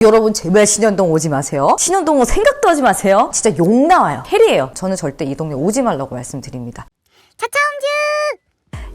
여러분 제발 신현동 오지 마세요. 신현동은 생각도 하지 마세요. 진짜 욕 나와요. 헬이에요. 저는 절대 이 동네 오지 말라고 말씀드립니다. 차차홈즈!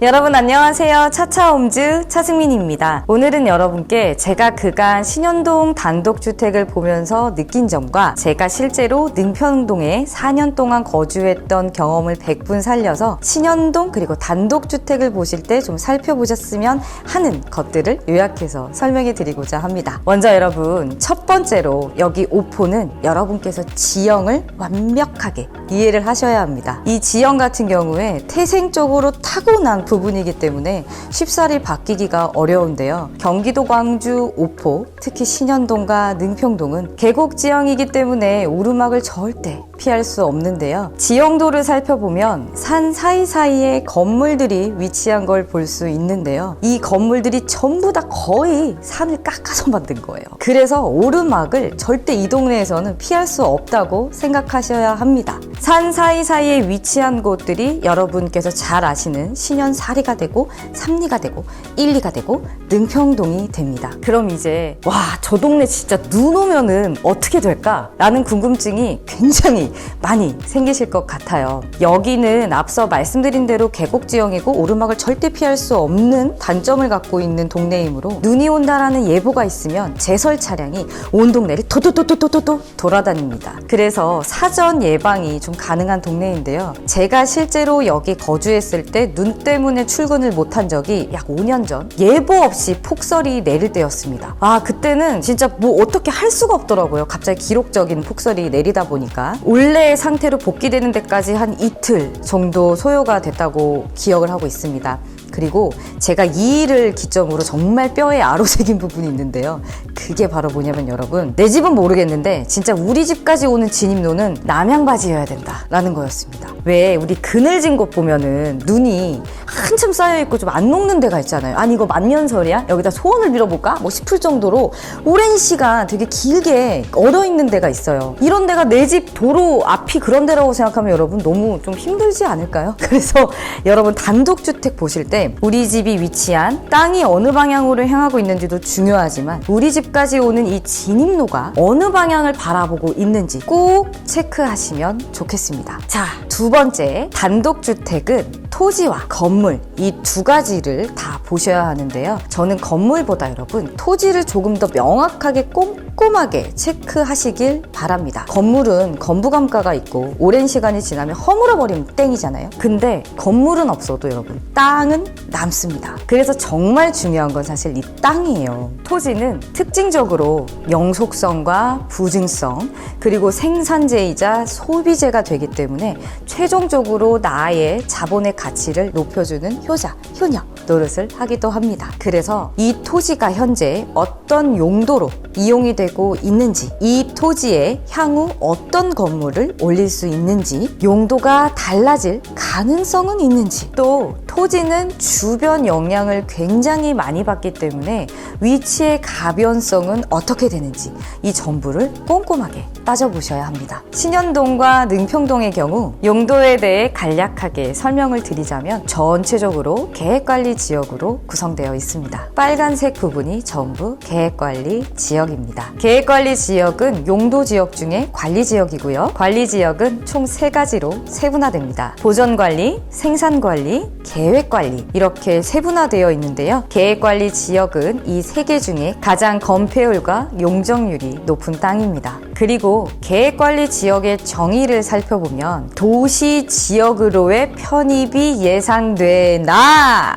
여러분 안녕하세요. 차차홈즈 차승민입니다. 오늘은 여러분께 제가 그간 신현동 단독주택을 보면서 느낀 점과 제가 실제로 능평동에 4년 동안 거주했던 경험을 100분 살려서 신현동 그리고 단독주택을 보실 때 좀 살펴보셨으면 하는 것들을 요약해서 설명해 드리고자 합니다. 먼저 여러분 첫 번째로 여기 오포는 여러분께서 지형을 완벽하게 이해를 하셔야 합니다. 이 지형 같은 경우에 태생적으로 타고난 부분이기 때문에 쉽사리 바뀌기가 어려운데요. 경기도 광주 오포, 특히 신현동과 능평동은 계곡 지형이기 때문에 오르막을 절대 피할 수 없는데요. 지형도를 살펴보면 산 사이사이에 건물들이 위치한 걸 볼 수 있는데요. 이 건물들이 전부 다 거의 산을 깎아서 만든 거예요. 그래서 오르막을 절대 이 동네에서는 피할 수 없다고 생각하셔야 합니다. 산 사이사이에 위치한 곳들이 여러분께서 잘 아시는 신현사리가 되고 삼리가 되고 1, 2가 되고 능평동이 됩니다. 그럼 이제 와, 저 동네 진짜 눈 오면은 어떻게 될까? 라는 궁금증이 굉장히 많이 생기실 것 같아요. 여기는 앞서 말씀드린 대로 계곡 지형이고 오르막을 절대 피할 수 없는 단점을 갖고 있는 동네이므로 눈이 온다라는 예보가 있으면 제설 차량이 온 동네를 도도도도도도 돌아다닙니다. 그래서 사전 예방이 좀 가능한 동네인데요. 제가 실제로 여기 거주했을 때 눈 때문에 출근을 못한 적이 약 5년 전 예보 없이 폭설이 내릴 때였습니다. 아, 그때는 진짜 뭐 어떻게 할 수가 없더라고요. 갑자기 기록적인 폭설이 내리다 보니까 원래의 상태로 복귀되는 데까지 한 이틀 정도 소요가 됐다고 기억을 하고 있습니다. 그리고 제가 이 일을 기점으로 정말 뼈에 아로새긴 부분이 있는데요. 그게 바로 뭐냐면 여러분, 내 집은 모르겠는데 진짜 우리 집까지 오는 진입로는 남양바지여야 된다라는 거였습니다. 왜 우리 그늘진 곳 보면은 눈이 한참 쌓여있고 좀 안 녹는 데가 있잖아요. 아니 이거 만년설이야? 여기다 소원을 빌어볼까? 뭐 싶을 정도로 오랜 시간 되게 길게 얼어있는 데가 있어요. 이런 데가 내 집 도로 앞이 그런 데라고 생각하면 여러분 너무 좀 힘들지 않을까요? 그래서 여러분 단독주택 보실 때 우리 집이 위치한 땅이 어느 방향으로 향하고 있는지도 중요하지만 우리 집까지 오는 이 진입로가 어느 방향을 바라보고 있는지 꼭 체크하시면 좋겠습니다. 자, 두 번째, 단독주택은 토지와 건물 이 두 가지를 다 보셔야 하는데요. 저는 건물보다 여러분 토지를 조금 더 명확하게 꼼꼼하게 체크하시길 바랍니다. 건물은 건부감가가 있고 오랜 시간이 지나면 허물어버리면 땡이잖아요. 근데 건물은 없어도 여러분 땅은 남습니다. 그래서 정말 중요한 건 사실 이 땅이에요. 토지는 특징적으로 영속성과 부증성 그리고 생산재이자 소비재가 되기 때문에 최종적으로 나의 자본의 가치를 높여주는 효녀 노릇을 하기도 합니다. 그래서 이 토지가 현재 어떤 용도로 이용이 되고 있는지, 이 토지에 향후 어떤 건물을 올릴 수 있는지, 용도가 달라질 가능성은 있는지, 또 토지는 주변 영향을 굉장히 많이 받기 때문에 위치의 가변성은 어떻게 되는지 이 전부를 꼼꼼하게 따져보셔야 합니다. 신현동과 능평동의 경우 용도에 대해 간략하게 설명을 드리자면 전체적으로 계획관리 지역으로 구성되어 있습니다. 빨간색 부분이 전부 계획관리 지역입니다. 계획관리 지역은 용도 지역 중에 관리 지역이고요. 관리 지역은 총 3가지로 세분화됩니다. 보전관리, 생산관리, 계획관리 이렇게 세분화되어 있는데요. 계획관리 지역은 이 3개 중에 가장 건폐율과 용적률이 높은 땅입니다. 그리고 계획관리 지역의 정의를 살펴보면 도시 지역으로의 편입이 예상되나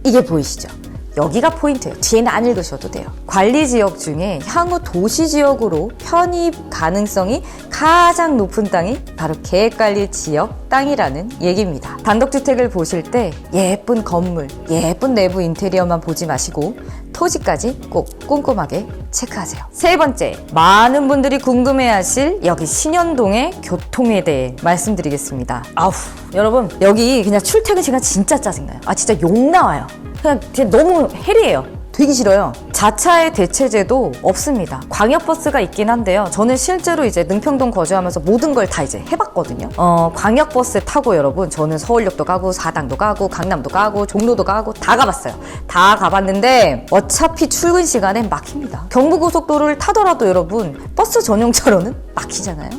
이게 보이시죠? 여기가 포인트예요. 뒤에는 안 읽으셔도 돼요. 관리지역 중에 향후 도시지역으로 편입 가능성이 가장 높은 땅이 바로 계획관리지역 땅이라는 얘기입니다. 단독주택을 보실 때 예쁜 건물, 예쁜 내부 인테리어만 보지 마시고 토지까지 꼭 꼼꼼하게 체크하세요. 세 번째, 많은 분들이 궁금해하실 여기 신현동의 교통에 대해 말씀드리겠습니다. 아우, 여러분 여기 그냥 출퇴근 시간 진짜 짜증나요. 아 진짜 욕 나와요. 그냥 너무 헬이에요. 되게 싫어요. 자차의 대체제도 없습니다. 광역버스가 있긴 한데요. 저는 실제로 이제 능평동 거주하면서 모든 걸 다 이제 해봤거든요. 광역버스 타고 여러분, 저는 서울역도 가고 사당도 가고 강남도 가고 종로도 가고 다 가봤어요. 다 가봤는데 어차피 출근 시간엔 막힙니다. 경부고속도로를 타더라도 여러분, 버스 전용차로는 막히잖아요.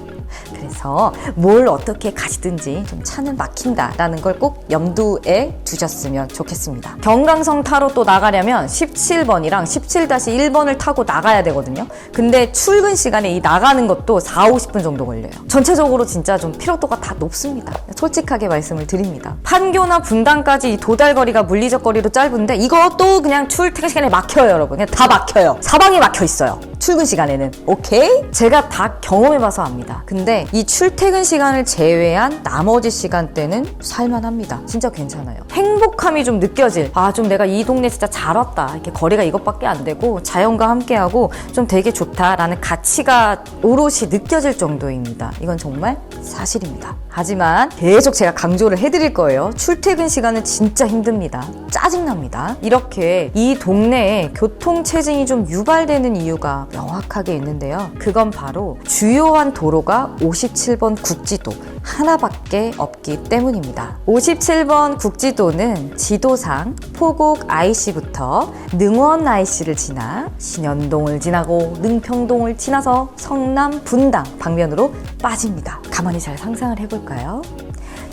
그래서 뭘 어떻게 가시든지 좀 차는 막힌다라는 걸 꼭 염두에 두셨으면 좋겠습니다. 경강선 타로 또 나가려면 17번이랑 17-1번을 타고 나가야 되거든요. 근데 출근 시간에 이 나가는 것도 40-50분 정도 걸려요. 전체적으로 진짜 좀 피로도가 다 높습니다. 솔직하게 말씀을 드립니다. 판교나 분당까지 이 도달거리가 물리적 거리로 짧은데 이것도 그냥 출퇴근 시간에 막혀요, 여러분. 그냥 다 막혀요. 사방이 막혀 있어요. 출근 시간에는. 오케이? 제가 다 경험해봐서 압니다. 근데 이 출퇴근 시간을 제외한 나머지 시간대는 살만합니다. 진짜 괜찮아요. 행복함이 좀 느껴질, 좀 내가 이 동네 진짜 잘 왔다, 이렇게 거리가 이것밖에 안 되고 자연과 함께하고 좀 되게 좋다라는 가치가 오롯이 느껴질 정도입니다. 이건 정말 사실입니다. 하지만 계속 제가 강조를 해드릴 거예요. 출퇴근 시간은 진짜 힘듭니다. 짜증납니다. 이렇게 이 동네에 교통체증이 좀 유발되는 이유가 명확하게 있는데요. 그건 바로 주요한 도로가 57번 국지도 하나밖에 없기 때문입니다. 57번 국지도는 지도상 포곡 IC부터 능원 IC를 지나 신현동을 지나고 능평동을 지나서 성남 분당 방면으로 빠집니다. 가만히 잘 상상을 해볼까요?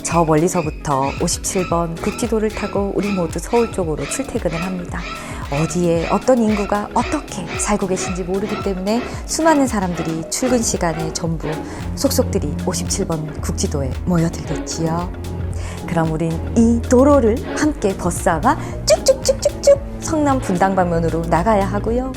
저 멀리서부터 57번 국지도를 타고 우리 모두 서울 쪽으로 출퇴근을 합니다. 어디에 어떤 인구가 어떻게 살고 계신지 모르기 때문에 수많은 사람들이 출근 시간에 전부 속속들이 57번 국지도에 모여들겠지요. 그럼 우린 이 도로를 함께 버스아마 쭉쭉쭉쭉쭉 성남 분당 방면으로 나가야 하고요.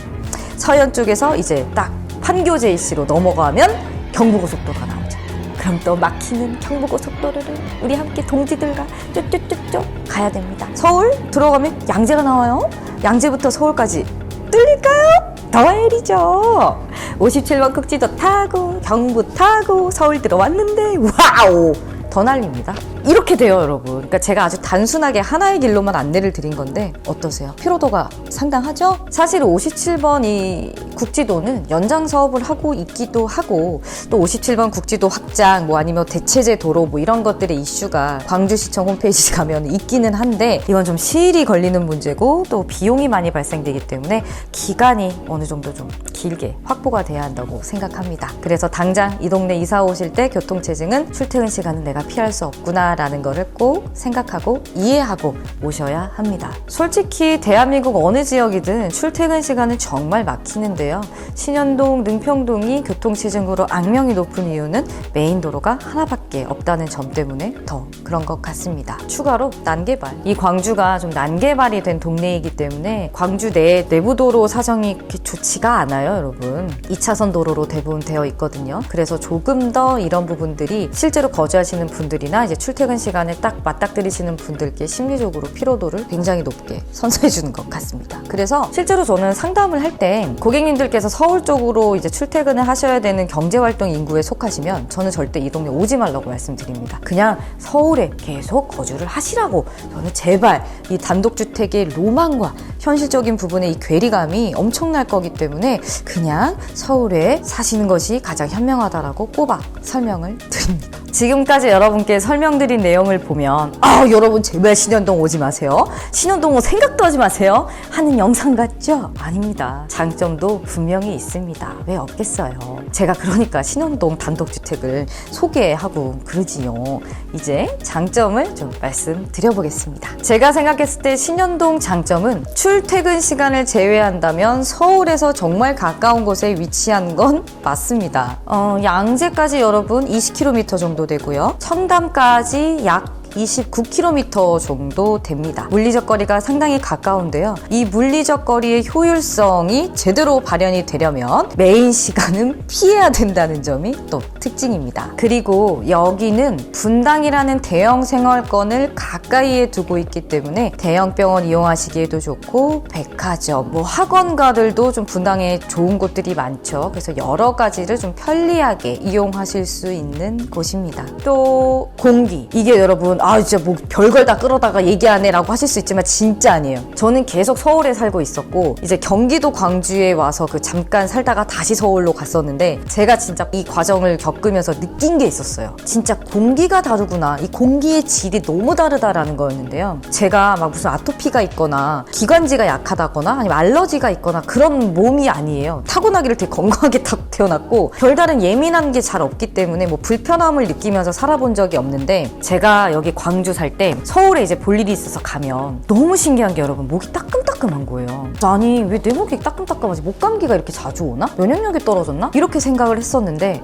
서현 쪽에서 이제 딱 판교 JC로 넘어가면 경부고속도로가 나오죠. 그럼 또 막히는 경부고속도로를 우리 함께 동지들과 쭉쭉쭉쭉 가야 됩니다. 서울 들어가면 양재가 나와요. 양재부터 서울까지 뚫릴까요? 더 헬이죠. 57번 국지도 타고 경부 타고 서울 들어왔는데 와우! 더 난립니다. 이렇게 돼요, 여러분. 그러니까 제가 아주 단순하게 하나의 길로만 안내를 드린 건데 어떠세요? 피로도가 상당하죠? 사실 57번 이 국지도는 연장 사업을 하고 있기도 하고 또 57번 국지도 확장 아니면 대체제 도로 이런 것들의 이슈가 광주시청 홈페이지 가면 있기는 한데 이건 좀 시일이 걸리는 문제고 또 비용이 많이 발생되기 때문에 기간이 어느 정도 좀 길게 확보가 돼야 한다고 생각합니다. 그래서 당장 이 동네 이사 오실 때 교통체증은 출퇴근 시간은 내가 피할 수 없구나 라는 거를 꼭 생각하고 이해하고 오셔야 합니다. 솔직히 대한민국 어느 지역이든 출퇴근 시간은 정말 막히는데요. 신현동, 능평동이 교통체증으로 악명이 높은 이유는 메인 도로가 하나밖에 없다는 점 때문에 더 그런 것 같습니다. 추가로 난개발. 이 광주가 좀 난개발이 된 동네이기 때문에 광주 내 내부도로 사정이 그렇게 좋지가 않아요, 여러분. 2차선 도로로 대부분 되어 있거든요. 그래서 조금 더 이런 부분들이 실제로 거주하시는 분들이나 이제 출퇴근 시간에 딱 맞닥뜨리시는 분들께 심리적으로 피로도를 굉장히 높게 선사해 주는 것 같습니다. 그래서 실제로 저는 상담을 할 때 고객님들께서 서울 쪽으로 이제 출퇴근을 하셔야 되는 경제활동 인구에 속하시면 저는 절대 이 동네 오지 말라고 말씀드립니다. 그냥 서울에 계속 거주를 하시라고. 저는 제발 이 단독주택의 로망과 현실적인 부분의 이 괴리감이 엄청날 거기 때문에 그냥 서울에 사시는 것이 가장 현명하다라고 꼬박 설명을 드립니다. 지금까지 여러분께 설명드린 내용을 보면 여러분 제발 신현동 오지 마세요. 신현동 생각도 하지 마세요. 하는 영상 같죠? 아닙니다. 장점도 분명히 있습니다. 왜 없겠어요. 제가 그러니까 신현동 단독주택을 소개하고 그러지요. 이제 장점을 좀 말씀드려보겠습니다. 제가 생각했을 때 신현동 장점은 출퇴근 시간을 제외한다면 서울에서 정말 가까운 곳에 위치한 건 맞습니다. 양재까지 여러분 20km 정도 되고요. 청담까지 약 29km 정도 됩니다. 물리적 거리가 상당히 가까운데요. 이 물리적 거리의 효율성이 제대로 발현이 되려면 메인 시간은 피해야 된다는 점이 또 특징입니다. 그리고 여기는 분당이라는 대형 생활권을 가까이에 두고 있기 때문에 대형 병원 이용하시기에도 좋고 백화점, 학원가들도 좀 분당에 좋은 곳들이 많죠. 그래서 여러 가지를 좀 편리하게 이용하실 수 있는 곳입니다. 또 공기. 이게 여러분 진짜 뭐 별걸 다 끌어다가 얘기하네 라고 하실 수 있지만 진짜 아니에요. 저는 계속 서울에 살고 있었고 이제 경기도 광주에 와서 그 잠깐 살다가 다시 서울로 갔었는데 제가 진짜 이 과정을 겪으면서 느낀 게 있었어요. 진짜 공기가 다르구나. 이 공기의 질이 너무 다르다라는 거였는데요. 제가 막 무슨 아토피가 있거나 기관지가 약하다거나 아니면 알러지가 있거나 그런 몸이 아니에요. 타고나기를 되게 건강하게 딱 태어났고 별다른 예민한 게 잘 없기 때문에 뭐 불편함을 느끼면서 살아본 적이 없는데 제가 여기 광주 살 때 서울에 이제 볼 일이 있어서 가면 너무 신기한 게 여러분 목이 따끔따끔한 거예요. 아니 왜 내 목이 따끔따끔하지? 목감기가 이렇게 자주 오나? 면역력이 떨어졌나? 이렇게 생각을 했었는데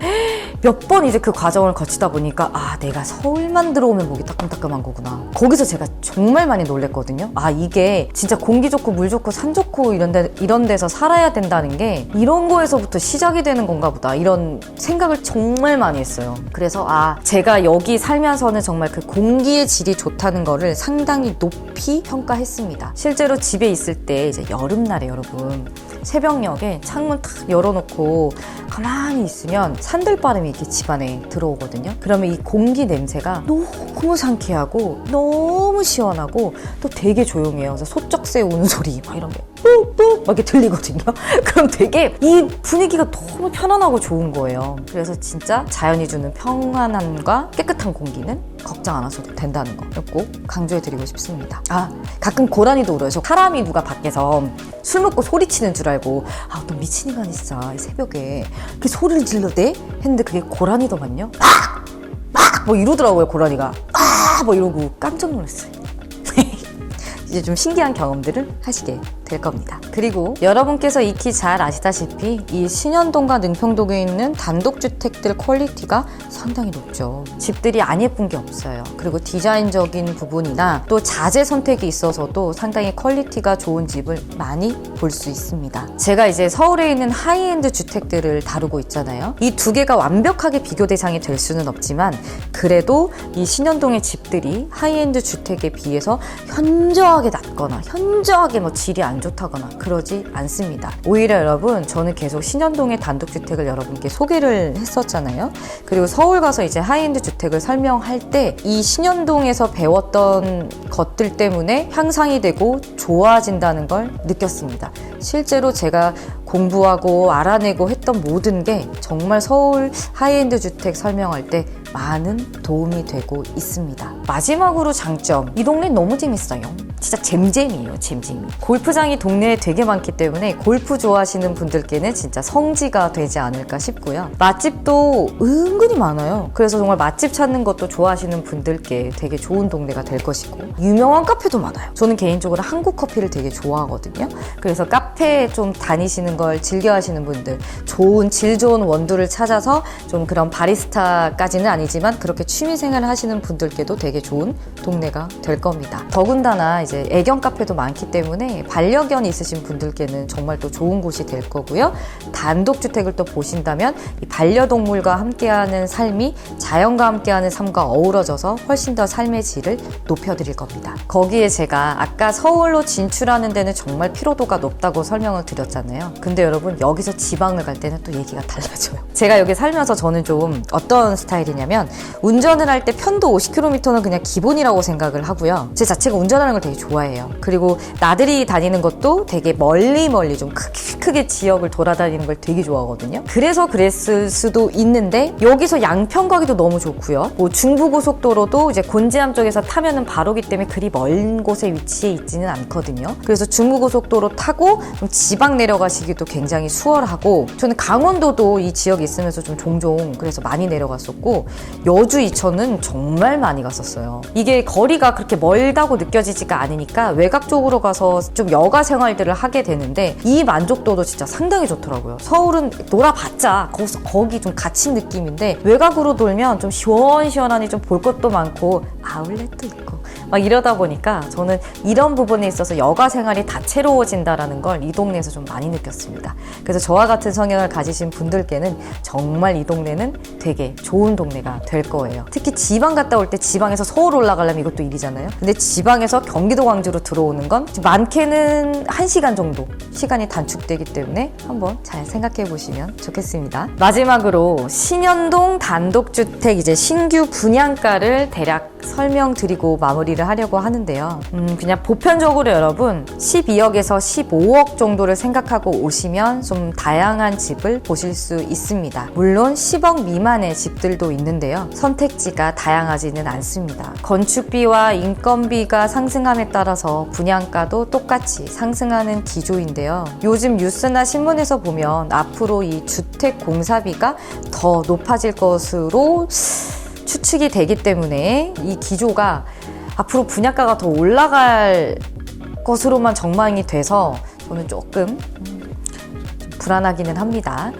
몇 번 이제 그 과정을 거치다 보니까 내가 서울만 들어오면 목이 따끔따끔한 거구나. 거기서 제가 정말 많이 놀랬거든요. 이게 진짜 공기 좋고 물 좋고 산 좋고 이런 데서 살아야 된다는 게 이런 거에서부터 시작이 되는 건가 보다. 이런 생각을 정말 많이 했어요. 그래서 제가 여기 살면서는 정말 그 공기의 질이 좋다는 거를 상당히 높이 평가했습니다. 실제로 집에 있을 때 이제 여름날에 여러분 새벽녘에 창문 탁 열어놓고 가만히 있으면 산들바람이 이렇게 집안에 들어오거든요. 그러면 이 공기 냄새가 너무 상쾌하고 너무 시원하고 또 되게 조용해요. 그래서 소쩍새 우는 소리 막 이런 게 뚝뚝 막 이렇게 들리거든요. 그럼 되게 이 분위기가 너무 편안하고 좋은 거예요. 그래서 진짜 자연이 주는 평안함과 깨끗한 공기는 걱정 안 하셔도 된다는 거 꼭 강조해드리고 싶습니다. 가끔 고라니도 울어요. 저 사람이 누가 밖에서 술 먹고 소리치는 줄 알고 너 미친 인간이 진짜 이 새벽에 이렇게 소리를 질러대? 했는데 그게 고라니더만요. 막 뭐 이러더라고요. 고라니가 뭐 이러고 깜짝 놀랐어요. 이제 좀 신기한 경험들을 하시게 될 겁니다. 그리고 여러분께서 익히 잘 아시다시피 이 신현동과 능평동에 있는 단독주택들 퀄리티가 상당히 높죠. 집들이 안 예쁜 게 없어요. 그리고 디자인적인 부분이나 또 자재 선택이 있어서도 상당히 퀄리티가 좋은 집을 많이 볼 수 있습니다. 제가 이제 서울에 있는 하이엔드 주택들을 다루고 있잖아요. 이 두 개가 완벽하게 비교 대상이 될 수는 없지만 그래도 이 신현동의 집들이 하이엔드 주택에 비해서 현저하게 낮거나 현저하게 뭐 질이 안 좋다거나 그러지 않습니다. 오히려 여러분 저는 계속 신현동의 단독주택을 여러분께 소개를 했었잖아요. 그리고 서울 가서 이제 하이엔드 주택을 설명할 때 이 신현동에서 배웠던 것들 때문에 향상이 되고 좋아진다는 걸 느꼈습니다. 실제로 제가 공부하고 알아내고 했던 모든 게 정말 서울 하이엔드 주택 설명할 때 많은 도움이 되고 있습니다. 마지막으로 장점, 이 동네 너무 재밌어요. 진짜 잼잼이에요. 잼잼이. 골프장이 동네에 되게 많기 때문에 골프 좋아하시는 분들께는 진짜 성지가 되지 않을까 싶고요. 맛집도 은근히 많아요. 그래서 정말 맛집 찾는 것도 좋아하시는 분들께 되게 좋은 동네가 될 것이고 유명한 카페도 많아요. 저는 개인적으로 한국 커피를 되게 좋아하거든요. 그래서 카페에 좀 다니시는 걸 즐겨 하시는 분들, 질 좋은 원두를 찾아서 좀 그런 바리스타까지는 아니지만 그렇게 취미생활을 하시는 분들께도 되게 좋은 동네가 될 겁니다. 더군다나 이제 애견 카페도 많기 때문에 반려견이 있으신 분들께는 정말 또 좋은 곳이 될 거고요. 단독주택을 또 보신다면 이 반려동물과 함께하는 삶이 자연과 함께하는 삶과 어우러져서 훨씬 더 삶의 질을 높여드릴 겁니다. 거기에 제가 아까 서울로 진출하는 데는 정말 피로도가 높다고 설명을 드렸잖아요. 근데 여러분 여기서 지방을 갈 때는 또 얘기가 달라져요. 제가 여기 살면서 저는 좀 어떤 스타일이냐면 운전을 할 때 편도 50km는 그냥 기본이라고 생각을 하고요. 제 자체가 운전하는 걸 되게 좋아해요. 그리고 나들이 다니는 것도 되게 멀리 좀 크게 지역을 돌아다니는 걸 되게 좋아하거든요. 그래서 그랬을 수도 있는데 여기서 양평 가기도 너무 좋고요. 뭐 중부고속도로도 이제 곤지암 쪽에서 타면은 바로기 때문에 그리 먼 곳에 위치해 있지는 않거든요. 그래서 중부고속도로 타고 좀 지방 내려가시기도 굉장히 수월하고 저는 강원도도 이 지역에 있으면서 좀 종종 그래서 많이 내려갔었고 여주 이천은 정말 많이 갔었어요. 이게 거리가 그렇게 멀다고 느껴지지가 않으니까 외곽 쪽으로 가서 좀 여가 생활들을 하게 되는데 이 만족도도 진짜 상당히 좋더라고요. 서울은 놀아봤자 거기 좀 갇힌 느낌인데 외곽으로 돌면 좀 시원시원하니 좀 볼 것도 많고 아울렛도 있고 막 이러다 보니까 저는 이런 부분에 있어서 여가 생활이 다채로워진다라는 걸 이 동네에서 좀 많이 느꼈습니다. 있습니다. 그래서 저와 같은 성향을 가지신 분들께는 정말 이 동네는 되게 좋은 동네가 될 거예요. 특히 지방 갔다 올 때 지방에서 서울 올라가려면 이것도 일이잖아요. 근데 지방에서 경기도 광주로 들어오는 건 많게는 1시간 정도 시간이 단축되기 때문에 한번 잘 생각해 보시면 좋겠습니다. 마지막으로 신현동 단독주택 이제 신규 분양가를 대략 설명드리고 마무리를 하려고 하는데요. 그냥 보편적으로 여러분 12억에서 15억 정도를 생각하고 오시면 좀 다양한 집을 보실 수 있습니다. 물론 10억 미만의 집들도 있는데요. 선택지가 다양하지는 않습니다. 건축비와 인건비가 상승함에 따라서 분양가도 똑같이 상승하는 기조인데요. 요즘 뉴스나 신문에서 보면 앞으로 이 주택 공사비가 더 높아질 것으로 추측이 되기 때문에 이 기조가 앞으로 분양가가 더 올라갈 것으로만 전망이 돼서 저는 조금 불안하기는 합니다.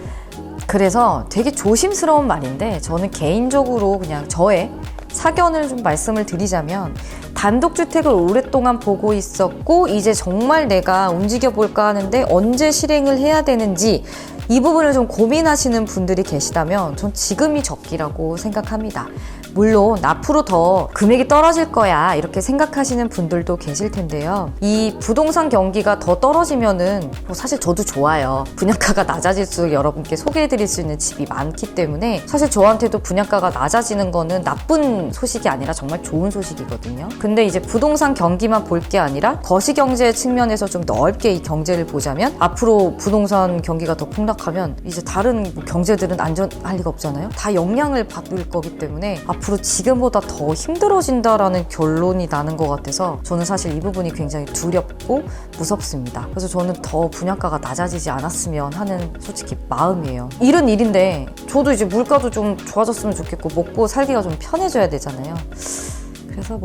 그래서 되게 조심스러운 말인데 저는 개인적으로 그냥 저의 사견을 좀 말씀을 드리자면 단독주택을 오랫동안 보고 있었고 이제 정말 내가 움직여볼까 하는데 언제 실행을 해야 되는지 이 부분을 좀 고민하시는 분들이 계시다면 전 지금이 적기라고 생각합니다. 물론 앞으로 더 금액이 떨어질 거야 이렇게 생각하시는 분들도 계실 텐데요. 이 부동산 경기가 더 떨어지면은 사실 저도 좋아요. 분양가가 낮아질수록 여러분께 소개해드릴 수 있는 집이 많기 때문에 사실 저한테도 분양가가 낮아지는 거는 나쁜 소식이 아니라 정말 좋은 소식이거든요. 근데 이제 부동산 경기만 볼 게 아니라 거시경제 측면에서 좀 넓게 이 경제를 보자면 앞으로 부동산 경기가 더 폭락하면 이제 다른 경제들은 안전할 리가 없잖아요. 다 영향을 받을 거기 때문에 앞으로 지금보다 더 힘들어진다라는 결론이 나는 것 같아서 저는 사실 이 부분이 굉장히 두렵고 무섭습니다. 그래서 저는 더 분양가가 낮아지지 않았으면 하는 솔직히 마음이에요. 일은 일인데 저도 이제 물가도 좀 좋아졌으면 좋겠고 먹고 살기가 좀 편해져야 되잖아요. 그래서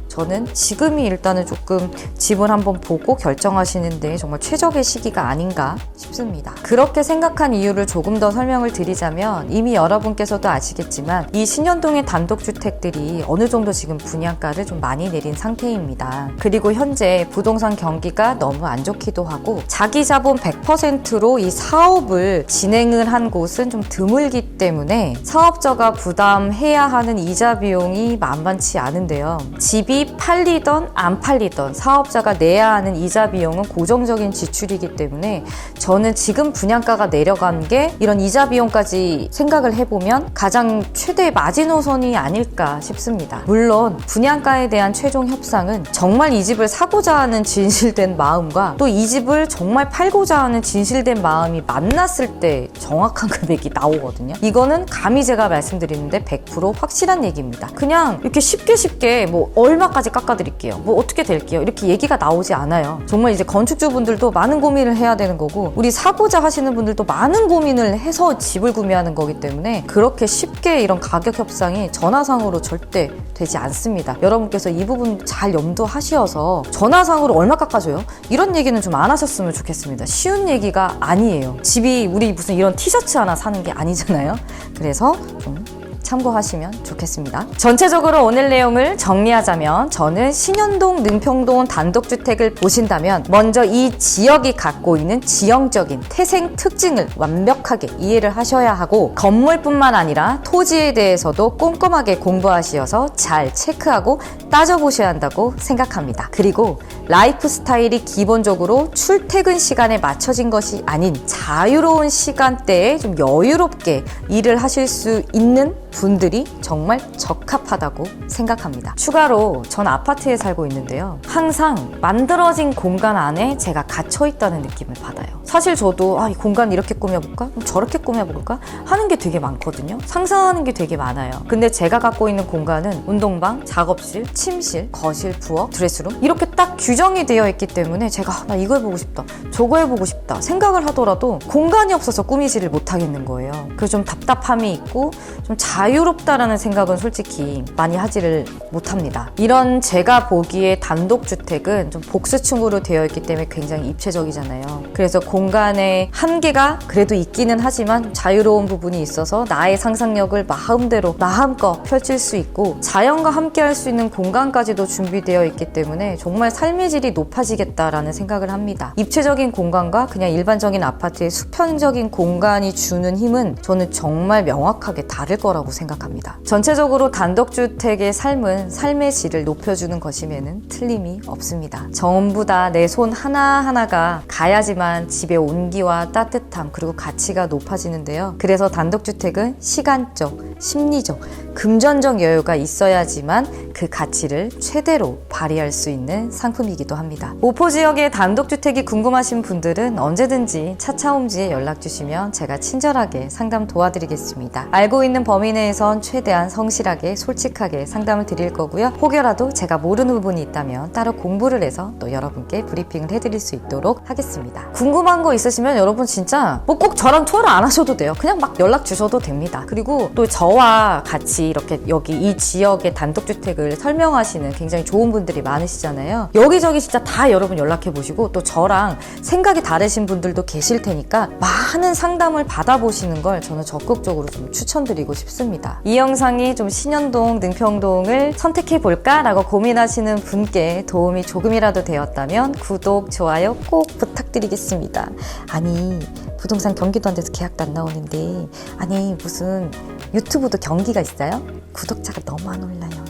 저는 지금이 일단은 조금 집을 한번 보고 결정하시는데 정말 최적의 시기가 아닌가 싶습니다. 그렇게 생각한 이유를 조금 더 설명을 드리자면 이미 여러분께서도 아시겠지만 이 신현동의 단독주택들이 어느 정도 지금 분양가를 좀 많이 내린 상태입니다. 그리고 현재 부동산 경기가 너무 안 좋기도 하고 자기 자본 100%로 이 사업을 진행을 한 곳은 좀 드물기 때문에 사업자가 부담해야 하는 이자 비용이 만만치 않은데요. 집이 팔리던 안 팔리던 사업자가 내야 하는 이자 비용은 고정적인 지출이기 때문에 저는 지금 분양가가 내려간 게 이런 이자 비용까지 생각을 해보면 가장 최대의 마지노선이 아닐까 싶습니다. 물론 분양가에 대한 최종 협상은 정말 이 집을 사고자 하는 진실된 마음과 또 이 집을 정말 팔고자 하는 진실된 마음이 만났을 때 정확한 금액이 나오거든요. 이거는 감히 제가 말씀드리는데 100% 확실한 얘기입니다. 그냥 이렇게 쉽게 얼마까지 깎아드릴게요. 어떻게 될게요. 이렇게 얘기가 나오지 않아요. 정말 이제 건축주분들도 많은 고민을 해야 되는 거고 우리 사고자 하시는 분들도 많은 고민을 해서 집을 구매하는 거기 때문에 그렇게 쉽게 이런 가격 협상이 전화상으로 절대 되지 않습니다. 여러분께서 이 부분 잘 염두하셔서 전화상으로 얼마 깎아줘요? 이런 얘기는 좀 안 하셨으면 좋겠습니다. 쉬운 얘기가 아니에요. 집이 우리 무슨 이런 티셔츠 하나 사는 게 아니잖아요. 그래서 좀 참고하시면 좋겠습니다. 전체적으로 오늘 내용을 정리하자면 저는 신현동, 능평동 단독주택을 보신다면 먼저 이 지역이 갖고 있는 지형적인 태생 특징을 완벽하게 이해를 하셔야 하고 건물뿐만 아니라 토지에 대해서도 꼼꼼하게 공부하시어서 잘 체크하고 따져보셔야 한다고 생각합니다. 그리고 라이프 스타일이 기본적으로 출퇴근 시간에 맞춰진 것이 아닌 자유로운 시간대에 좀 여유롭게 일을 하실 수 있는 분들이 정말 적합하다고 생각합니다. 추가로 전 아파트에 살고 있는데요. 항상 만들어진 공간 안에 제가 갇혀 있다는 느낌을 받아요. 사실 저도 이 공간 이렇게 꾸며볼까? 저렇게 꾸며볼까? 하는 게 되게 많거든요. 상상하는 게 되게 많아요. 근데 제가 갖고 있는 공간은 운동방, 작업실, 침실, 거실, 부엌, 드레스룸 이렇게 딱 규정이 되어 있기 때문에 제가 나 이거 해보고 싶다, 저거 해보고 싶다 생각을 하더라도 공간이 없어서 꾸미지를 못하겠는 거예요. 그래서 좀 답답함이 있고 좀 자유롭다라는 생각은 솔직히 많이 하지를 못합니다. 이런 제가 보기에 단독주택은 좀 복수층으로 되어 있기 때문에 굉장히 입체적이잖아요. 그래서 공간의 한계가 그래도 있기는 하지만 자유로운 부분이 있어서 나의 상상력을 마음대로 마음껏 펼칠 수 있고 자연과 함께 할 수 있는 공간까지도 준비되어 있기 때문에 정말 삶의 질이 높아지겠다라는 생각을 합니다. 입체적인 공간과 그냥 일반적인 아파트의 수평적인 공간이 주는 힘은 저는 정말 명확하게 다를 거라고 생각합니다. 전체적으로 단독주택의 삶은 삶의 질을 높여주는 것임에는 틀림이 없습니다. 전부 다 내 손 하나하나가 가야지만 집의 온기와 따뜻함 그리고 가치가 높아지는데요. 그래서 단독주택은 시간적, 심리적, 금전적 여유가 있어야지만 그 가치를 최대로 발휘할 수 있는 상품이기도 합니다. 오포 지역의 단독주택이 궁금하신 분들은 언제든지 차차홈즈에 연락 주시면 제가 친절하게 상담 도와드리겠습니다. 알고 있는 범위 내에선 최대한 성실하게 솔직하게 상담을 드릴 거고요. 혹여라도 제가 모르는 부분이 있다면 따로 공부를 해서 또 여러분께 브리핑을 해드릴 수 있도록 하겠습니다. 궁금한 거 있으시면 여러분 진짜 뭐 꼭 저랑 투어를 안 하셔도 돼요. 그냥 막 연락 주셔도 됩니다. 그리고 또 저와 같이 이렇게 여기 이 지역의 단독주택을 설명하시는 굉장히 좋은 분들이 많으시잖아요. 여기저기 진짜 다 여러분 연락해 보시고 또 저랑 생각이 다르신 분들도 계실 테니까 많은 상담을 받아보시는 걸 저는 적극적으로 좀 추천드리고 싶습니다. 이 영상이 좀 신현동, 능평동을 선택해 볼까? 라고 고민하시는 분께 도움이 조금이라도 되었다면 구독, 좋아요 꼭 부탁드리겠습니다. 아니 부동산 경기도 안 돼서 계약도 안 나오는데 아니 무슨 유튜브도 경기가 있어요? 구독자가 너무 안 올라요.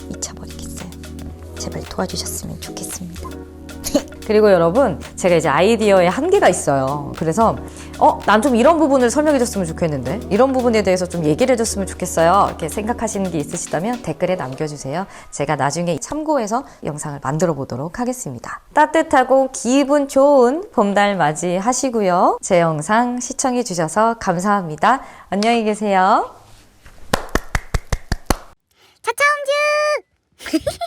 미쳐버리겠어요. 제발 도와주셨으면 좋겠습니다. 그리고 여러분 제가 이제 아이디어에 한계가 있어요. 그래서 난 좀 이런 부분을 설명해 줬으면 좋겠는데 이런 부분에 대해서 좀 얘기를 해줬으면 좋겠어요. 이렇게 생각하시는 게 있으시다면 댓글에 남겨주세요. 제가 나중에 참고해서 영상을 만들어 보도록 하겠습니다. 따뜻하고 기분 좋은 봄날 맞이하시고요. 제 영상 시청해 주셔서 감사합니다. 안녕히 계세요. 차차홈즈!